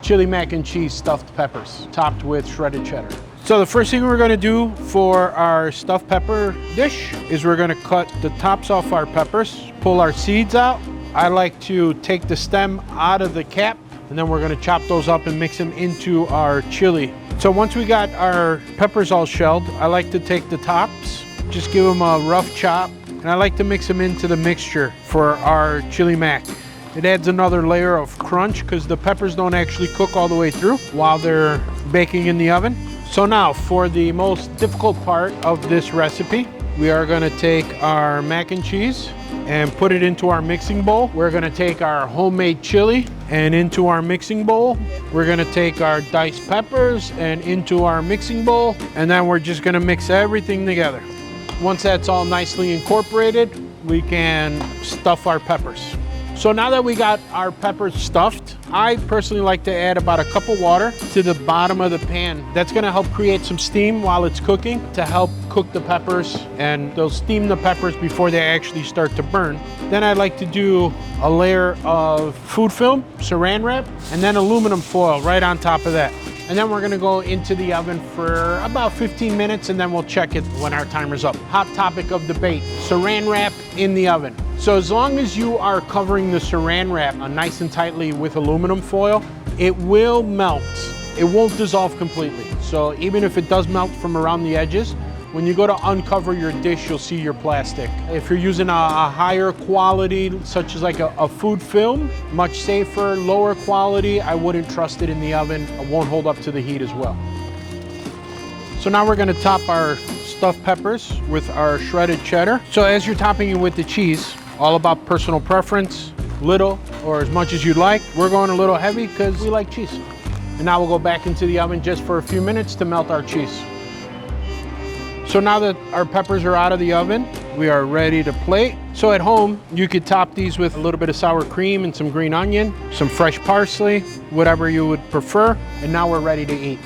chili mac and cheese stuffed peppers, topped with shredded cheddar. So the first thing we're gonna do for our stuffed pepper dish is we're gonna cut the tops off our peppers, pull our seeds out. I like to take the stem out of the cap, and then we're gonna chop those up and mix them into our chili. So once we got our peppers all shelled, I like to take the tops, just give them a rough chop, and I like to mix them into the mixture for our chili mac. It adds another layer of crunch because the peppers don't actually cook all the way through while they're baking in the oven. So now for the most difficult part of this recipe, we are gonna take our mac and cheese and put it into our mixing bowl. We're gonna take our homemade chili and into our mixing bowl. We're gonna take our diced peppers and into our mixing bowl, and then we're just gonna mix everything together. Once that's all nicely incorporated, we can stuff our peppers. So now that we got our peppers stuffed, I personally like to add about a cup of water to the bottom of the pan. That's gonna help create some steam while it's cooking to help cook the peppers, and they'll steam the peppers before they actually start to burn. Then I like to do a layer of food film, saran wrap, and then aluminum foil right on top of that. And then we're gonna go into the oven for about 15 minutes, and then we'll check it when our timer's up. Hot topic of debate, saran wrap in the oven. So as long as you are covering the saran wrap nice and tightly with aluminum foil, it will melt. It won't dissolve completely. So even if it does melt from around the edges, when you go to uncover your dish, you'll see your plastic. If you're using a higher quality, such as like a food film, much safer, lower quality, I wouldn't trust it in the oven. It won't hold up to the heat as well. So now we're gonna top our stuffed peppers with our shredded cheddar. So as you're topping it with the cheese, all about personal preference, little or as much as you'd like. We're going a little heavy because we like cheese. And now we'll go back into the oven just for a few minutes to melt our cheese. So now that our peppers are out of the oven, we are ready to plate. So at home, you could top these with a little bit of sour cream and some green onion, some fresh parsley, whatever you would prefer. And now we're ready to eat.